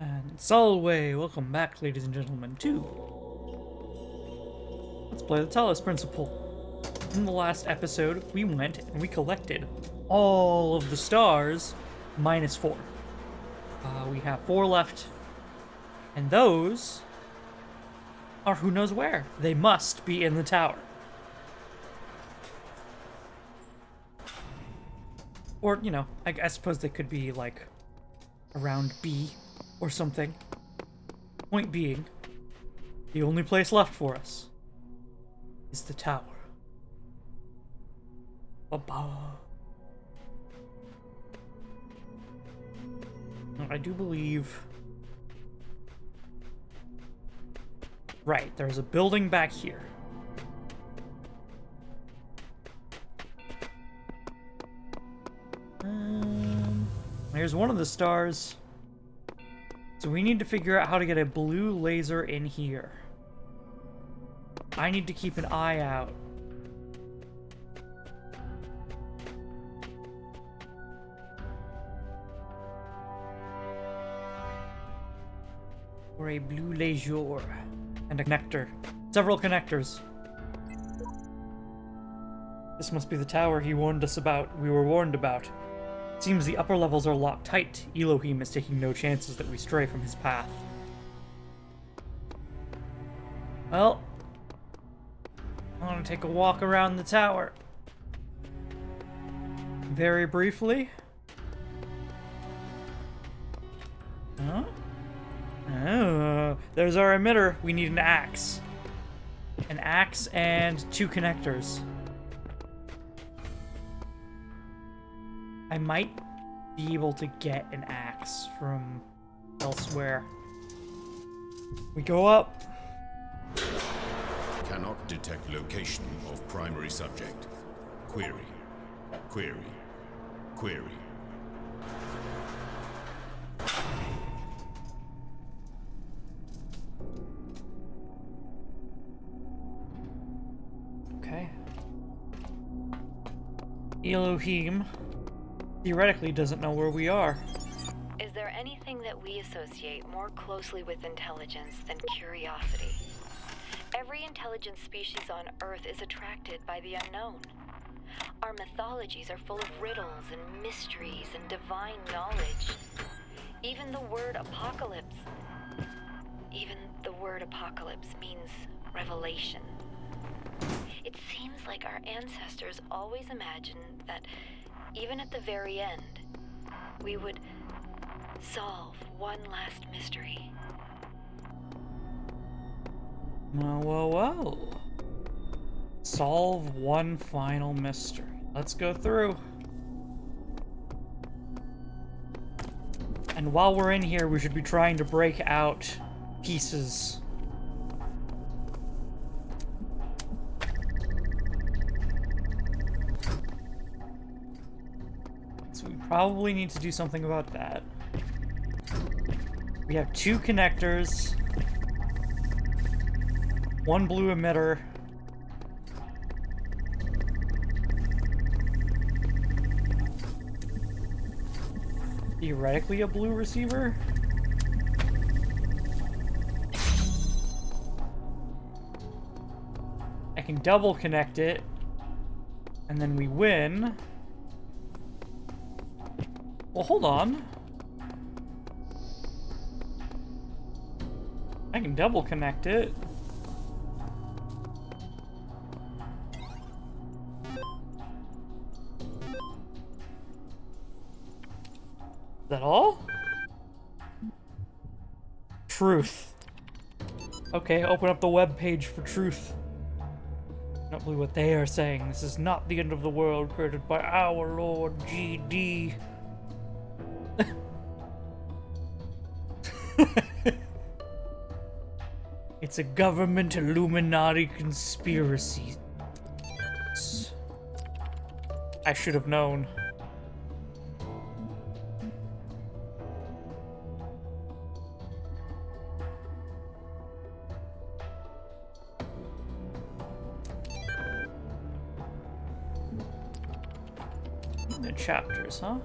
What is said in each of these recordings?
And Solway, welcome back, ladies and gentlemen, to Let's Play the Talos Principle. In the last episode, we went and we collected all of the stars minus 4. We have 4 left, and those are who knows where. They must be in the tower. Or, you know, I suppose they could be, like, around B or something. Point being, the only place left for us is the tower. Ba-ba. Now, I do believe... Right, there's a building back here. There's one of the stars. So we need to figure out how to get a blue laser in here. I need to keep an eye out. For a blue laser. And a connector. Several connectors. This must be the tower he warned us about. We were warned about. It seems the upper levels are locked tight. Elohim is taking no chances that we stray from his path. Well, I want to take a walk around the tower. Very briefly. Huh? Oh, there's our emitter. We need an axe. An axe and 2 connectors. I might be able to get an axe from elsewhere. We go up. Cannot detect location of primary subject. Query. Query. Query. Okay. Elohim theoretically doesn't know where we are. Is there anything that we associate more closely with intelligence than curiosity? Every intelligent species on Earth is attracted by the unknown. Our mythologies are full of riddles and mysteries and divine knowledge. Even the word apocalypse means revelation. It seems like our ancestors always imagined that even at the very end, we would solve one last mystery. Well. Solve one final mystery. Let's go through. And while we're in here, we should be trying to break out pieces. So we probably need to do something about that. We have 2 connectors. 1 blue emitter. Theoretically a blue receiver? I can double connect it. And then we win. Well, hold on. I can double connect it. Is that all? Truth. Okay, open up the web page for truth. I don't believe what they are saying. This is not the end of the world created by our Lord GD. It's a government Illuminati conspiracy. I should have known. The chapters, huh?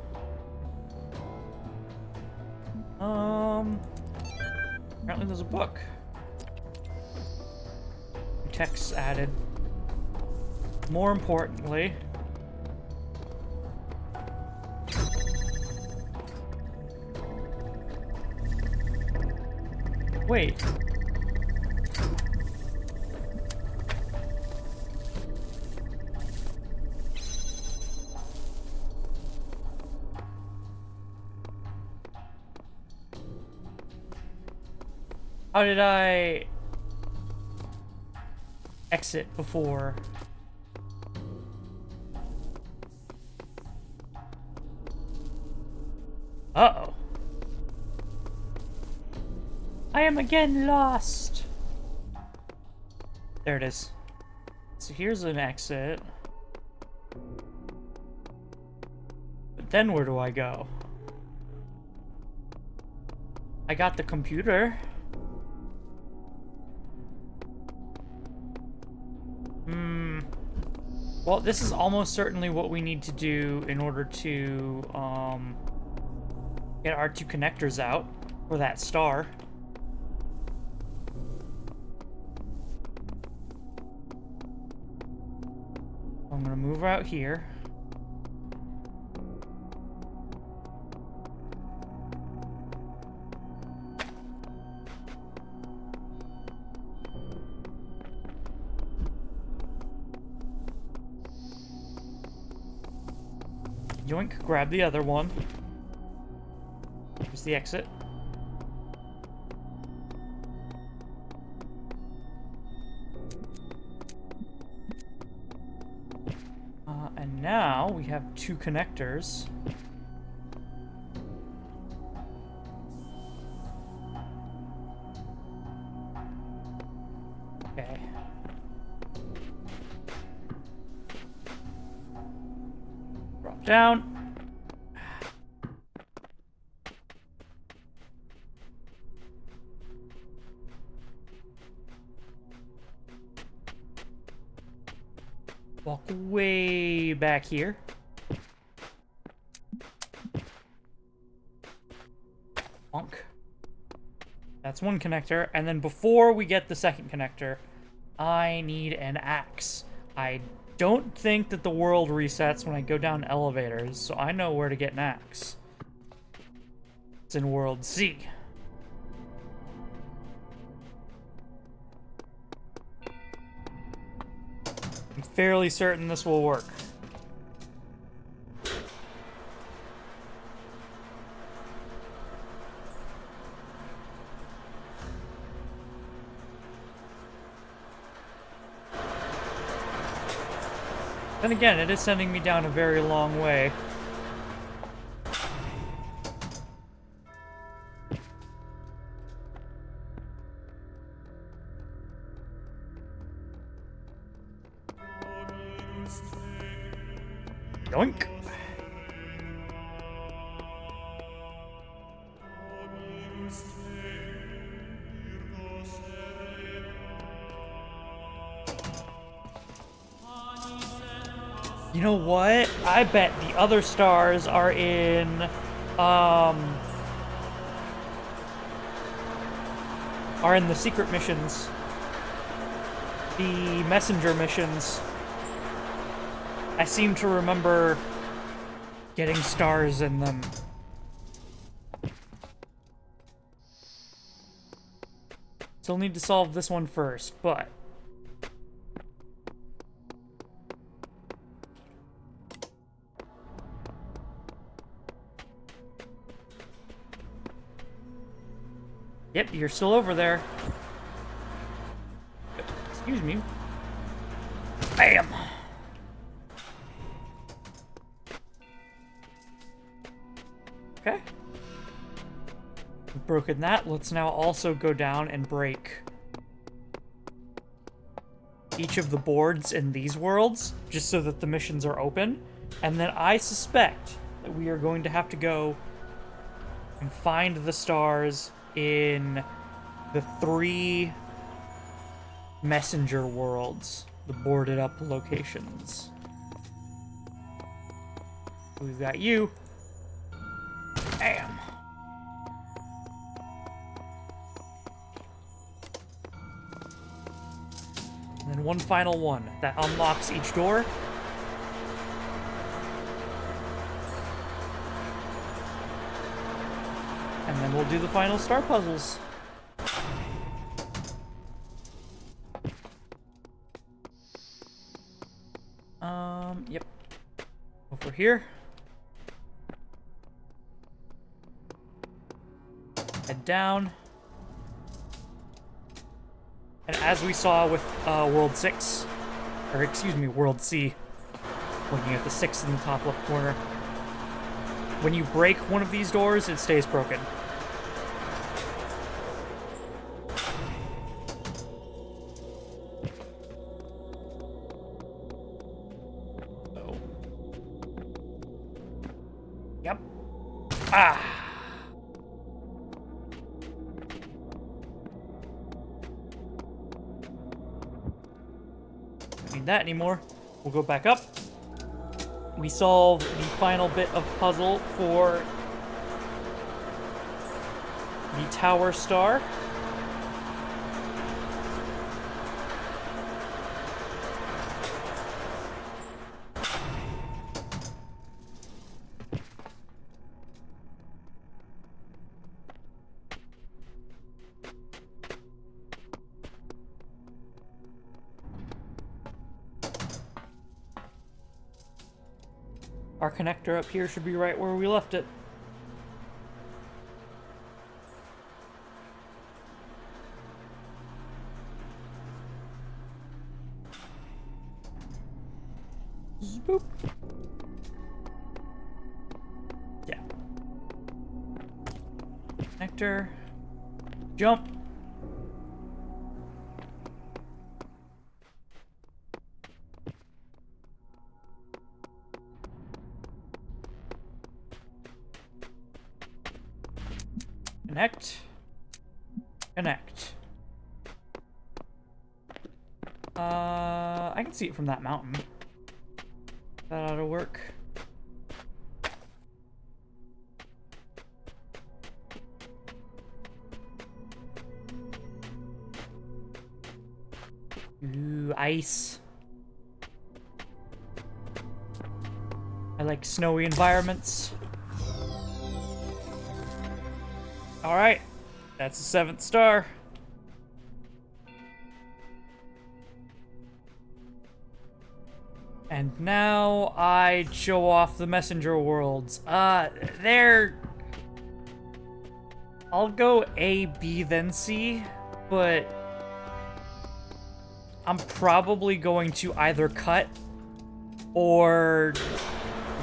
Apparently there's a book. Texts added. More importantly... Wait. How did I exit before? Uh-oh. I am again lost. There it is. So here's an exit. But then where do I go? I got the computer. Well, this is almost certainly what we need to do in order to get our 2 connectors out for that star. I'm gonna move out here. Yoink, grab the other one. Here's the exit. And now we have 2 connectors. Okay. Drop down. Walk way back here. Bonk. That's one connector. And then before we get the second connector, I need an axe. I don't think that the world resets when I go down elevators, so I know where to get an axe. It's in World C. I'm fairly certain this will work. Then again, it is sending me down a very long way. Yoink. You know what? I bet the other stars are in, are in the secret missions. The messenger missions. I seem to remember getting stars in them. Still need to solve this one first, but... Yep, you're still over there. Excuse me. Bam! Okay. We've broken that. Let's now also go down and break each of the boards in these worlds, just so that the missions are open. And then I suspect that we are going to have to go and find the stars in the 3 messenger worlds, the boarded up locations. We've got you. Bam. And then one final one that unlocks each door. And then we'll do the final star puzzles. Yep. Over here. Head down. And as we saw with World 6, or excuse me, World C, looking at the 6 in the top left corner, when you break one of these doors, it stays broken. So. Yep. Ah! Need that anymore. We'll go back up. We solve the final bit of puzzle for the tower star. Our connector up here should be right where we left it. Boop. Yeah. Connector. Jump. Connect. Connect. I can see it from that mountain. That ought to work. Ooh, ice. I like snowy environments. Alright, that's the 7th star. And now I show off the messenger worlds. They're... I'll go A, B, then C, but I'm probably going to either cut or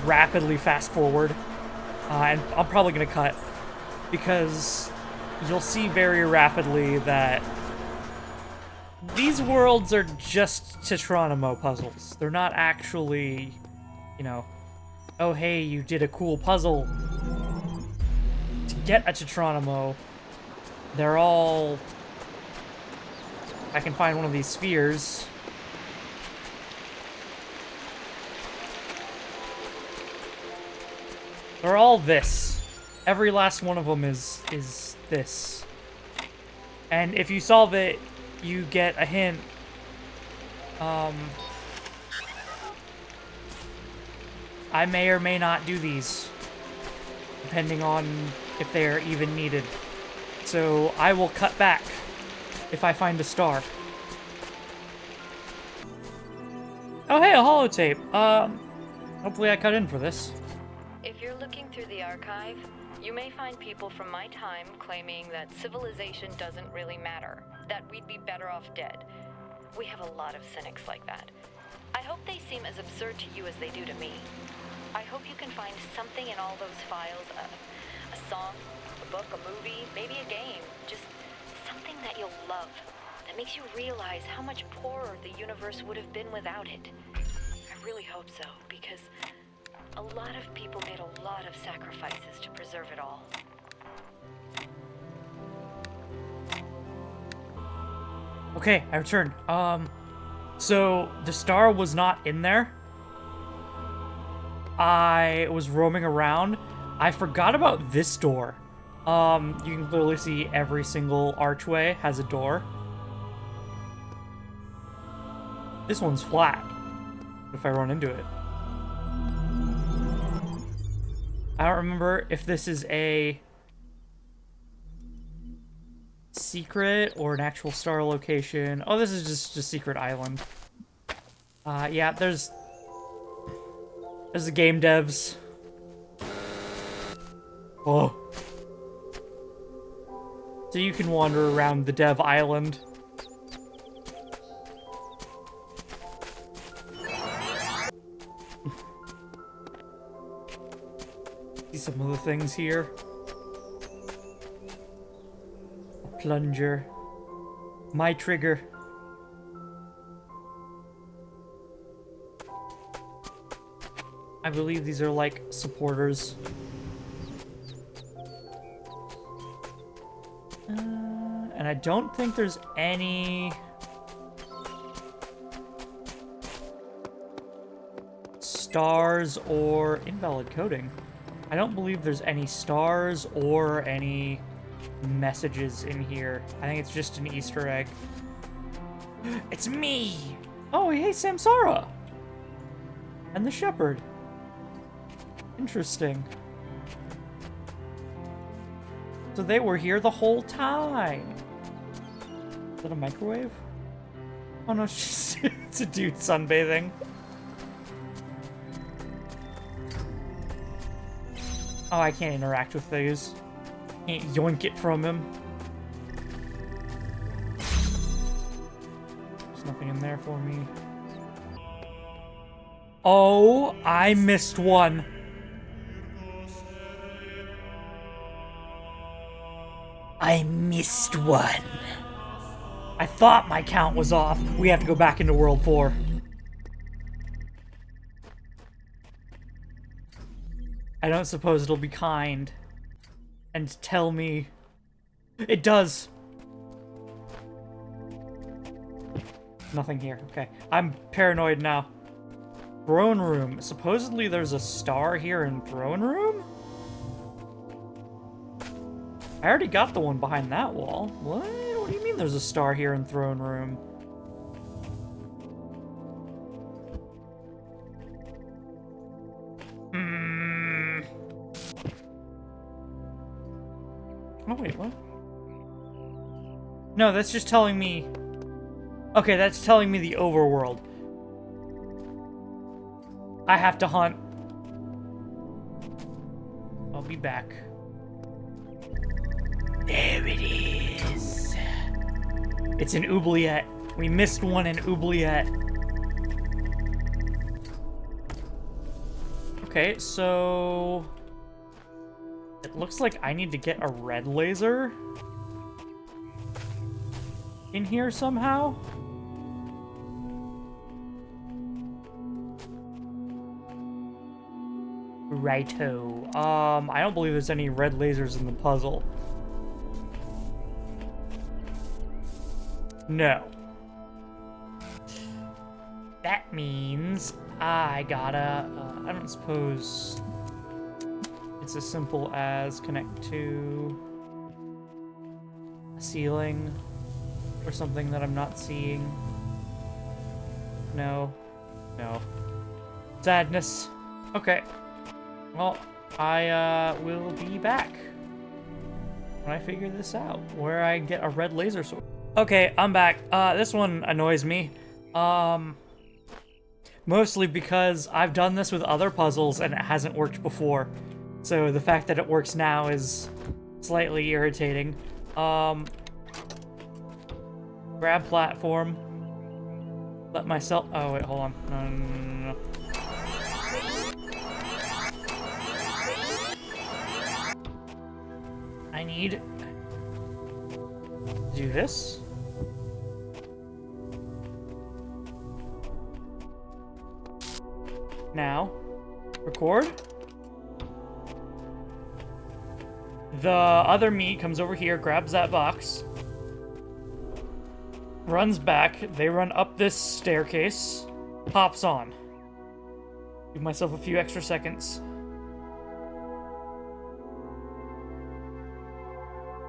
rapidly fast forward. And I'm probably going to cut, because you'll see very rapidly that these worlds are just Tetronimo puzzles. They're not actually, you know, oh hey, you did a cool puzzle to get a Tetronimo. They're all... I can find one of these spheres. They're all this. Every last one of them is this. And if you solve it, you get a hint. I may or may not do these, depending on if they're even needed. So I will cut back if I find a star. Oh hey, a holotape. Hopefully I cut in for this. If you're looking through the archive, you may find people from my time claiming that civilization doesn't really matter, that we'd be better off dead. We have a lot of cynics like that. I hope they seem as absurd to you as they do to me. I hope you can find something in all those files, a song, a book, a movie, maybe a game, just something that you'll love, that makes you realize how much poorer the universe would have been without it. I really hope so, because a lot of people made a lot of sacrifices to preserve it all. Okay, I returned. So the star was not in there. I was roaming around. I forgot about this door. You can clearly see every single archway has a door. This one's flat. If I run into it. I don't remember if this is a secret or an actual star location. Oh, this is just a secret island. Yeah, there's the game devs. Oh. So you can wander around the dev island. See some of the things here. A plunger. My trigger. I believe these are like supporters. And I don't think there's any stars or invalid coding. I don't believe there's any stars or any messages in here. I think it's just an Easter egg. It's me! Oh, hey, Samsara! And the shepherd. Interesting. So they were here the whole time. Is that a microwave? Oh no, it's a dude sunbathing. Oh, I can't interact with these. Can't yoink it from him. There's nothing in there for me. Oh, I missed one. I missed one. I thought my count was off. We have to go back into World 4. I don't suppose it'll be kind and tell me. It does. Nothing here. Okay. I'm paranoid now. Throne room. Supposedly there's a star here in throne room? I already got the one behind that wall. What? What do you mean there's a star here in throne room? Oh, wait, what? No, that's just telling me... Okay, that's telling me the overworld. I have to hunt. I'll be back. There it is. It's an oubliette. We missed one in oubliette. Okay, so... It looks like I need to get a red laser in here somehow. Righto. I don't believe there's any red lasers in the puzzle. No. That means I gotta, I don't suppose it's as simple as connect to a ceiling or something that I'm not seeing. No. No. Sadness. Okay. Well, I will be back when I figure this out, where I get a red laser sword. Okay, I'm back. This one annoys me. Mostly because I've done this with other puzzles and it hasn't worked before. So the fact that it works now is slightly irritating. Grab platform. Let myself... Oh, wait, hold on. No. I need to do this. Now, record. The other me comes over here, grabs that box, runs back. They run up this staircase, pops on. Give myself a few extra seconds.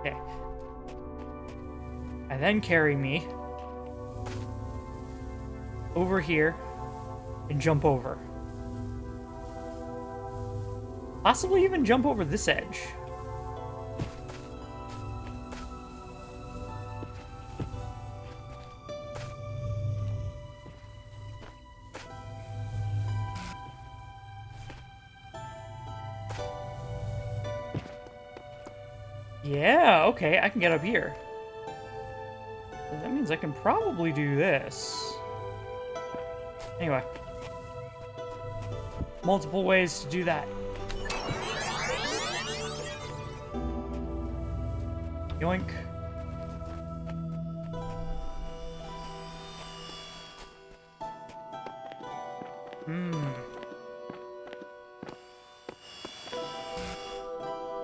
Okay. And then carry me over here and jump over. Possibly even jump over this edge. Yeah, okay, I can get up here. That means I can probably do this. Anyway. Multiple ways to do that. Yoink.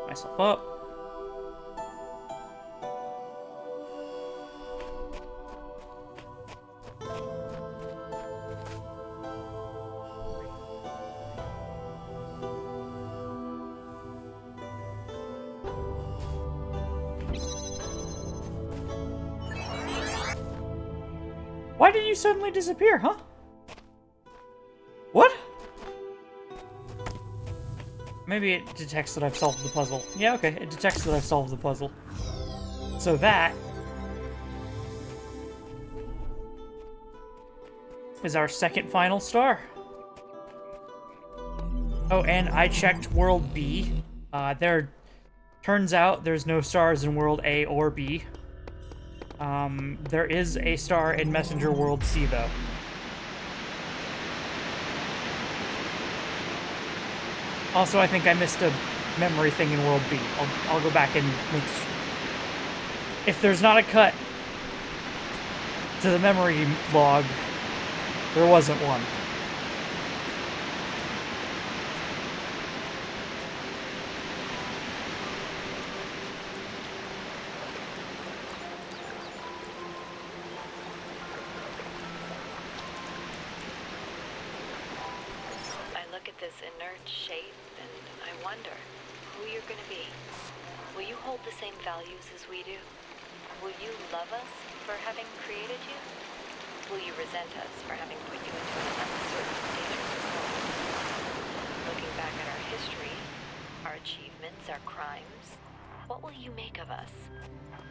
Myself up. Why did you suddenly disappear, huh? What? Maybe it detects that I've solved the puzzle. Yeah, okay, it detects that I've solved the puzzle. So that is our second final star. Oh, and I checked World B. Turns out there's no stars in World A or B. There is a star in Messenger World C, though. Also, I think I missed a memory thing in World B. I'll go back and make sure. If there's not a cut to the memory log, there wasn't one. This inert shape, and I wonder who you're going to be. Will you hold the same values as we do? Will you love us for having created you? Will you resent us for having put you into an uncertain, dangerous world? Looking back at our history, our achievements, our crimes, what will you make of us?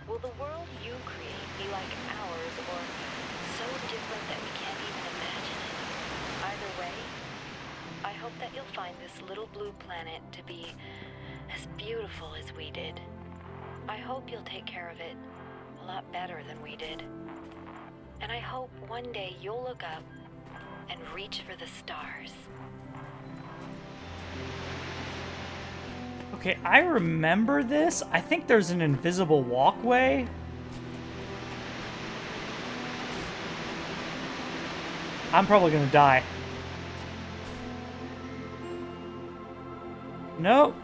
Will the world you create be like ours, or so different that we can't even imagine it? Either way, I hope that you'll find this little blue planet to be as beautiful as we did. I hope you'll take care of it a lot better than we did. And I hope one day you'll look up and reach for the stars. Okay, I remember this. I think there's an invisible walkway. I'm probably gonna die. Nope.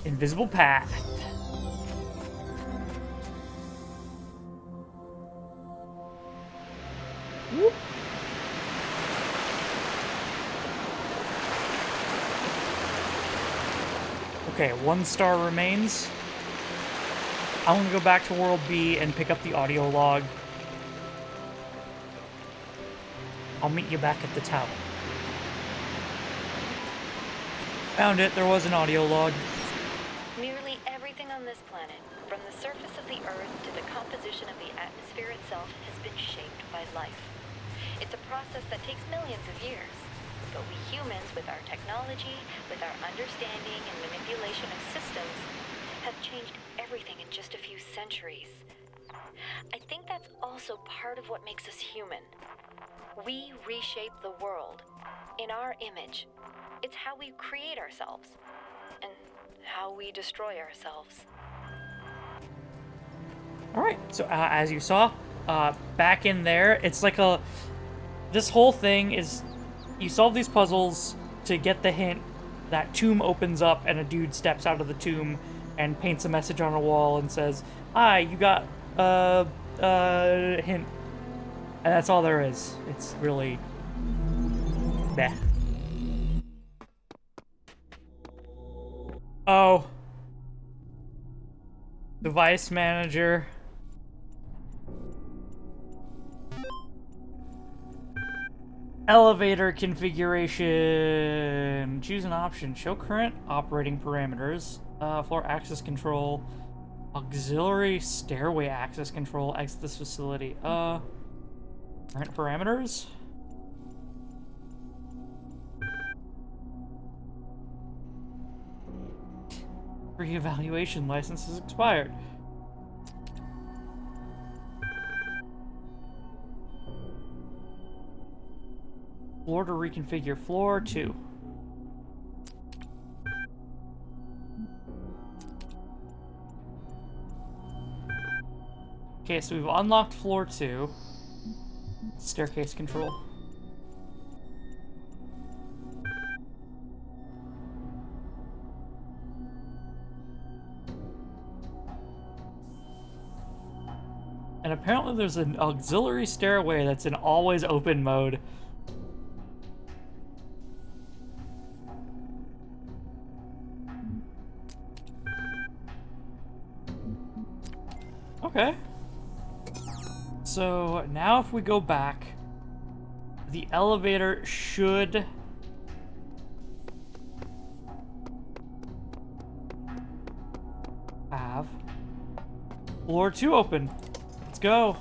Invisible path. Whoop. Okay, 1 star remains. I'm gonna go back to World B and pick up the audio log. I'll meet you back at the tower. Found it, there was an audio log. Nearly everything on this planet, from the surface of the Earth to the composition of the atmosphere itself, has been shaped by life. It's a process that takes millions of years. But we humans, with our technology, with our understanding and manipulation of systems, have changed everything in just a few centuries. I think that's also part of what makes us human. We reshape the world in our image. It's how we create ourselves and how we destroy ourselves. Alright, so as you saw, back in there, it's like this whole thing is, you solve these puzzles to get the hint that tomb opens up and a dude steps out of the tomb and paints a message on a wall and says, "Hi, you got hint." And that's all there is. It's really meh. Oh. Device manager. Elevator configuration. Choose an option. Show current operating parameters. Floor access control. Auxiliary stairway access control. Exit this facility. Current parameters? Reevaluation license is expired. Floor to reconfigure. Floor 2. Okay, so we've unlocked floor 2. Staircase control. And apparently there's an auxiliary stairway that's in always open mode. Okay. So now if we go back, the elevator should have floor 2 open. Let's go.